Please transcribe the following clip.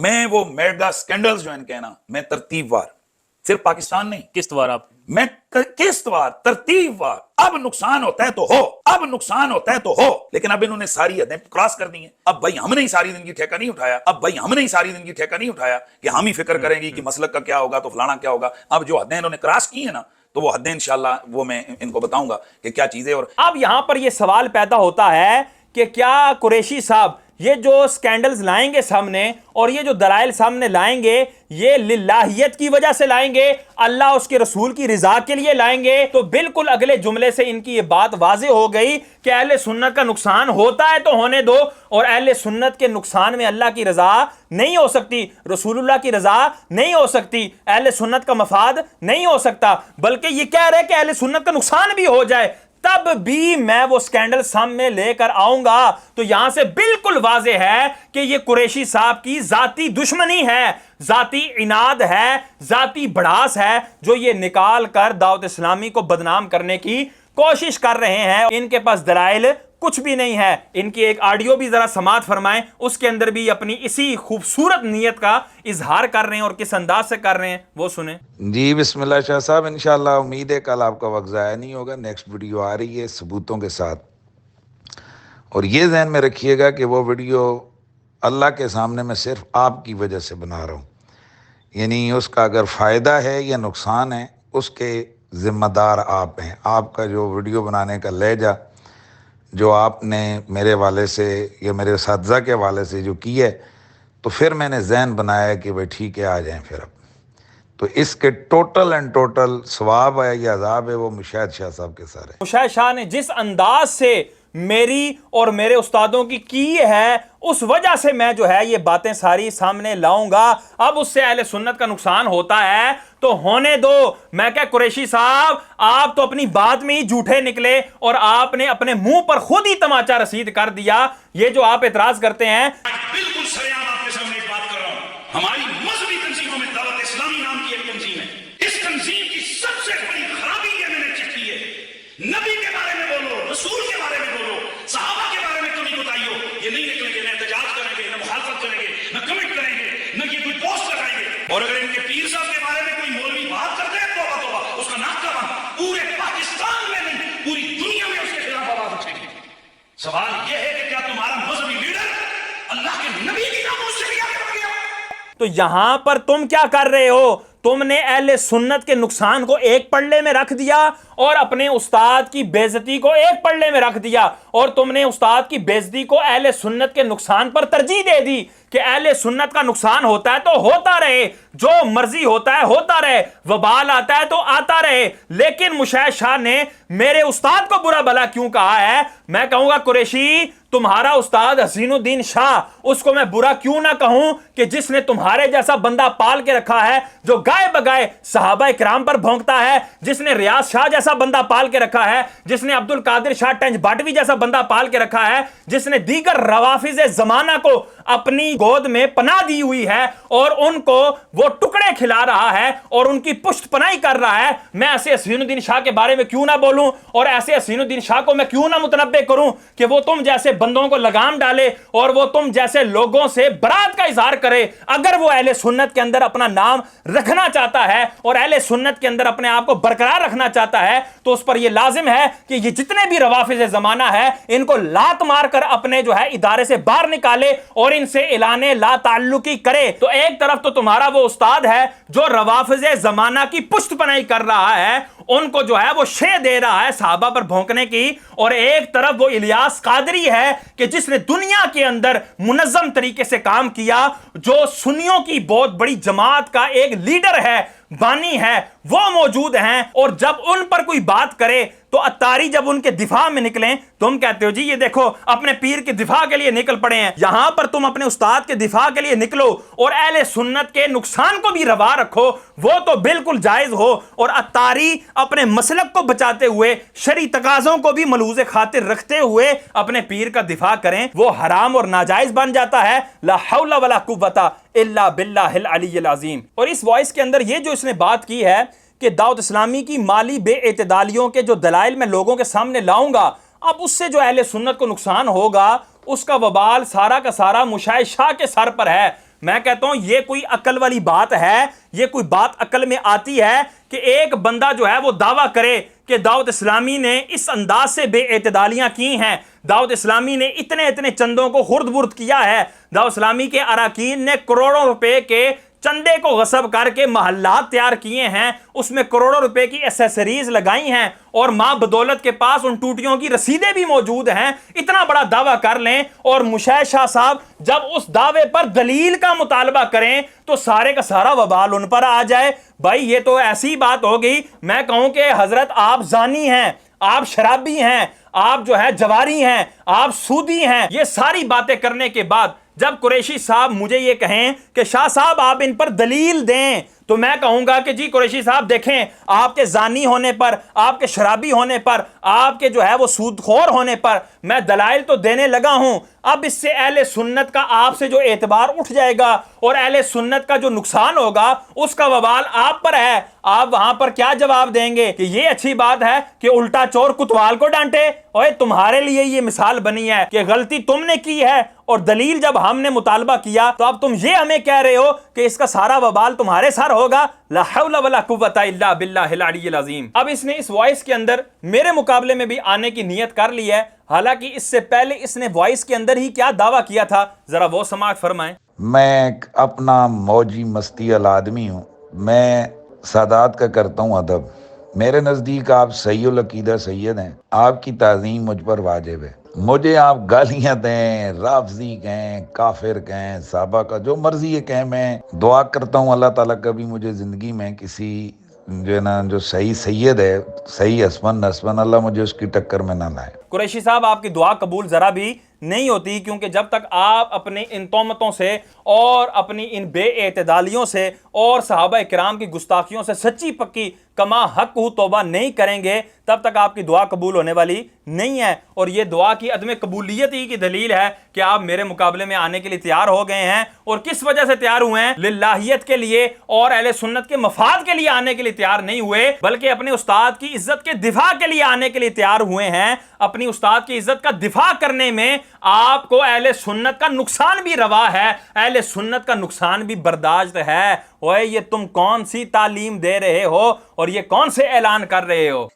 میں وہ mega scandals جو ان کے نا میں ترتیب وار، صرف پاکستان نہیں، قسط وار آپ میں قسط وار ترتیب وار، اب نقصان ہوتا ہے تو ہو، اب نقصان ہوتا ہے تو ہو، لیکن اب انہوں نے ساری حدیں کراس کر دی ہیں۔ اب بھائی ہم نے ہی ساری زندگی ٹھیکہ نہیں اٹھایا، کہ ہم ہی فکر کریں گی کہ مسلک کا کیا ہوگا تو فلانا کیا ہوگا۔ اب جو حدیں انہوں نے کراس کی ہیں نا، تو وہ حدیں انشاءاللہ وہ میں ان کو بتاؤں گا کہ کیا چیزیں۔ اور اب یہاں پر یہ سوال پیدا ہوتا ہے کہ کیا قریشی صاحب یہ جو سکینڈلز لائیں گے سامنے اور یہ جو دلائل سامنے لائیں گے یہ للہیت کی وجہ سے لائیں گے، اللہ اس کے رسول کی رضا کے لیے لائیں گے؟ تو بالکل اگلے جملے سے ان کی یہ بات واضح ہو گئی کہ اہل سنت کا نقصان ہوتا ہے تو ہونے دو، اور اہل سنت کے نقصان میں اللہ کی رضا نہیں ہو سکتی، رسول اللہ کی رضا نہیں ہو سکتی، اہل سنت کا مفاد نہیں ہو سکتا، بلکہ یہ کہہ رہے کہ اہل سنت کا نقصان بھی ہو جائے تب بھی میں وہ سکینڈل سامنے لے کر آؤں گا۔ تو یہاں سے بالکل واضح ہے کہ یہ قریشی صاحب کی ذاتی دشمنی ہے، ذاتی عناد ہے، ذاتی بڑاس ہے، جو یہ نکال کر دعوت اسلامی کو بدنام کرنے کی کوشش کر رہے ہیں۔ ان کے پاس دلائل کچھ بھی نہیں ہے۔ ان کی ایک آڈیو بھی ذرا سماعت فرمائیں، اس کے اندر بھی اپنی اسی خوبصورت نیت کا اظہار کر رہے ہیں اور کس انداز سے کر رہے ہیں وہ سنیں۔ جی بسم اللہ شاہ صاحب، انشاءاللہ امید ہے کل آپ کا وقت ضائع نہیں ہوگا۔ نیکسٹ ویڈیو آ رہی ہے ثبوتوں کے ساتھ، اور یہ ذہن میں رکھیے گا کہ وہ ویڈیو اللہ کے سامنے میں صرف آپ کی وجہ سے بنا رہا ہوں، یعنی اس کا اگر فائدہ ہے یا نقصان ہے اس کے ذمہ دار آپ ہیں۔ آپ کا جو ویڈیو بنانے کا لہجہ جو آپ نے میرے حوالے سے یا میرے اساتذہ کے حوالے سے جو کی ہے، تو پھر میں نے ذہن بنایا کہ بھائی ٹھیک ہے آ جائیں پھر اب۔ تو اس کے ٹوٹل اینڈ ٹوٹل ثواب ہے یا عذاب ہے وہ مشاہد شاہ صاحب کے سارے۔ مشاہد شاہ نے جس انداز سے میری اور میرے استادوں کی ہے اس وجہ سے میں جو ہے یہ باتیں ساری سامنے لاؤں گا۔ اب اس سے اہل سنت کا نقصان ہوتا ہے تو ہونے دو۔ میں کہ قریشی صاحب آپ تو اپنی بات میں ہی جھوٹے نکلے اور آپ نے اپنے منہ پر خود ہی تماچا رسید کر دیا۔ یہ جو آپ اعتراض کرتے ہیں، بالکل سریعان آپ کے سامنے ایک بات کر رہا ہوں، ہماری مذہبی تنظیموں میں دعوت اسلامی نام کی ایک تنظیم ہے، اس تنظیم کی سب سے بڑی خرابی یہ میں نے چیک کی ہے، نبی کے بارے میں بولو، رسول کے بارے میں بولو، صحابہ کے بارے میں کمی کوتاہی ہو، یہ نہیں نکلیں گے، نہ احتجاج کریں گے، نہ مخالفت کریں گے، نہ کمنٹ کریں گے، نہ یہ کوئی پوسٹ لگائیں گے، اور اگر ان کے پیر صاحب کے بارے میں کوئی مولوی بات کرتے ہیں توبہ توبہ، اس کا نام کا پورے پاکستان میں نہیں پوری دنیا میں اس کے خلاف آواز اٹھے گی۔ سوال یہ ہے کہ کیا تمہارا مذہبی لیڈر اللہ کے نبی کی ناموس سے بھی آگے بڑھ گیا؟ تو یہاں پر تم کیا کر رہے ہو؟ تم نے اہل سنت کے نقصان کو ایک پلڑے میں رکھ دیا اور اپنے استاد کی بے عزتی کو ایک پلڑے میں رکھ دیا، اور تم نے استاد کی بے عزتی کو اہل سنت کے نقصان پر ترجیح دے دی کہ اہل سنت کا نقصان ہوتا ہے تو ہوتا رہے، جو مرضی ہوتا ہے ہوتا رہے، وبال آتا ہے تو آتا رہے۔ لیکن مشاہد شاہ نے میرے استاد کو برا بھلا کیوں کہا ہے؟ میں کہوں گا قریشی تمہارا استاد حسین الدین شاہ، اس کو میں برا کیوں نہ کہوں کہ جس نے تمہارے جیسا بندہ پال کے رکھا ہے جو گائے بگائے صحابہ کرام پر بھونکتا ہے، جس نے ریاض شاہ جیسا بندہ پال کے رکھا ہے، جس نے عبد القادر شاہ ٹنج باٹوی جیسا بندہ پال کے رکھا ہے، جس نے دیگر روافظ زمانہ کو اپنی گود میں پناہ دی ہوئی ہے اور ان کو وہ ٹکڑے کھلا رہا ہے اور ان کی پشت پناہی کر رہا ہے۔ میں ایسے حسین الدین شاہ کے بارے میں کیوں نہ بولوں اور ایسے حسین الدین شاہ کو میں کیوں نہ متنبع کروں کہ وہ تم جیسے بندوں کو لگام ڈالے اور وہ تم جیسے لوگوں سے برات کا اظہار کرے۔ اگر وہ اہل سنت کے اندر اپنا نام رکھنا چاہتا ہے اور اہل سنت کے اندر اپنے آپ کو برقرار رکھنا چاہتا ہے تو اس پر یہ لازم ہے کہ یہ جتنے بھی روافظ زمانہ ہے ان کو لات مار کر اپنے جو ہے ادارے سے باہر نکالے اور ان سے اعلان لا تعلقی کرے۔ تو ایک طرف تو تمہارا وہ استاد ہے جو روافظ زمانہ کی پشت پناہی کر رہا ہے، ان کو جو ہے وہ شے دے رہا ہے صحابہ پر بھونکنے کی، اور ایک طرف وہ الیاس قادری ہے کہ جس نے دنیا کے اندر منظم طریقے سے کام کیا، جو سنیوں کی بہت بڑی جماعت کا ایک لیڈر ہے، بانی ہے، وہ موجود ہیں، اور جب ان پر کوئی بات کرے تو اتاری جب ان کے دفاع میں نکلیں تم کہتے ہو جی یہ دیکھو اپنے پیر کے دفاع کے لیے نکل پڑے ہیں۔ یہاں پر تم اپنے استاد کے دفاع کے لیے نکلو اور اہل سنت کے نقصان کو بھی روا رکھو، وہ تو بالکل جائز ہو، اور اتاری اپنے مسلک کو بچاتے ہوئے شرعی تقاضوں کو بھی ملحوظ خاطر رکھتے ہوئے اپنے پیر کا دفاع کریں، وہ حرام اور ناجائز بن جاتا ہے۔ لا حول ولا قوت الا باللہ العلی العظیم۔ اور اس وائس کے اندر یہ جو اس نے بات کی ہے کہ دعوت اسلامی کی مالی بے اعتدالیوں کے جو دلائل میں لوگوں کے سامنے لاؤں گا، اب اس سے جو اہل سنت کو نقصان ہوگا اس کا وبال سارا کا سارا مشاہد شاہ کے سر پر ہے۔ میں کہتا ہوں یہ کوئی عقل والی بات ہے؟ یہ کوئی بات عقل میں آتی ہے کہ ایک بندہ جو ہے وہ دعویٰ کرے کہ دعوت اسلامی نے اس انداز سے بے اعتدالیاں کی ہیں، دعوت اسلامی نے اتنے چندوں کو خرد برد کیا ہے، دعوت اسلامی کے اراکین نے کروڑوں روپے کے چندے کو غصب کر کے محلات تیار کیے ہیں، اس میں کروڑوں روپے کی ایسیسریز لگائی ہیں، اور ماں بدولت کے پاس ان ٹوٹیوں کی رسیدیں بھی موجود ہیں، اتنا بڑا دعویٰ کر لیں، اور مشاہد شاہ صاحب جب اس دعوے پر دلیل کا مطالبہ کریں تو سارے کا سارا وبال ان پر آ جائے۔ بھائی یہ تو ایسی بات ہو گئی، میں کہوں کہ حضرت آپ زانی ہیں، آپ شرابی ہیں، آپ جو ہے جواری ہیں، آپ سودی ہیں۔ یہ ساری باتیں کرنے کے بعد جب قریشی صاحب مجھے یہ کہیں کہ شاہ صاحب آپ ان پر دلیل دیں، تو میں کہوں گا کہ جی قریشی صاحب دیکھیں، آپ کے زانی ہونے پر، آپ کے شرابی ہونے پر، آپ کے جو ہے وہ سود خور ہونے پر میں دلائل تو دینے لگا ہوں، اب اس سے اہل سنت کا آپ سے جو اعتبار اٹھ جائے گا اور اہل سنت کا جو نقصان ہوگا اس کا وبال آپ پر ہے۔ آپ وہاں پر کیا جواب دیں گے کہ یہ اچھی بات ہے کہ الٹا چور کوتوال کو ڈانٹے؟ اوے تمہارے لیے یہ مثال بنی ہے کہ غلطی تم نے کی ہے، اور دلیل جب ہم نے مطالبہ کیا تو اب تم یہ ہمیں کہہ رہے ہو کہ اس کا سارا وبال تمہارے سر ہوگا۔ لا حول ولا قوت الا باللہ العلی العظیم۔ اب اس نے اس وائس کے اندر میرے مقابلے میں بھی آنے کی نیت کر لی ہے، حالانکہ اس سے پہلے اس نے وائس کے اندر ہی کیا دعویٰ کیا تھا، ذرا وہ سماعت فرمائیں۔ میں ایک اپنا موجی مستی الآدمی ہوں، میں سادات کا کرتا ہوں ادب۔ میرے نزدیک آپ صحیح العقیدہ سید ہیں، آپ کی تعظیم مجھ پر واجب ہے۔ مجھے آپ گالیاں دیں، رافضی کہیں، کافر کہیں، صحابہ کا جو مرضی یہ کہیں، میں دعا کرتا ہوں اللہ تعالیٰ کبھی مجھے زندگی میں کسی جو ہے نا جو صحیح سید ہے، صحیح ہسبند نسبند، اللہ مجھے اس کی ٹکر میں نہ لائے۔ قریشی صاحب آپ کی دعا قبول ذرا بھی نہیں ہوتی، کیونکہ جب تک آپ اپنی ان تہمتوں سے اور اپنی ان بے اعتدالیوں سے اور صحابہ کرام کی گستاخیوں سے سچی پکی کما حق ہو توبہ نہیں کریں گے، تب تک آپ کی دعا قبول ہونے والی نہیں ہے۔ اور یہ دعا کی عدم قبولیت ہی کی دلیل ہے کہ آپ میرے مقابلے میں آنے کے لیے تیار ہو گئے ہیں، اور کس وجہ سے تیار ہوئے ہیں؟ للہیت کے لیے اور اہل سنت کے مفاد کے لیے آنے کے لیے تیار نہیں ہوئے، بلکہ اپنے استاد کی عزت کے دفاع کے لیے آنے کے لیے تیار ہوئے ہیں۔ اپنی استاد کی عزت کا دفاع کرنے میں آپ کو اہل سنت کا نقصان بھی روا ہے، اہل سنت کا نقصان بھی برداشت ہے۔ اوئے یہ تم کون سی تعلیم دے رہے ہو اور یہ کون سے اعلان کر رہے ہو؟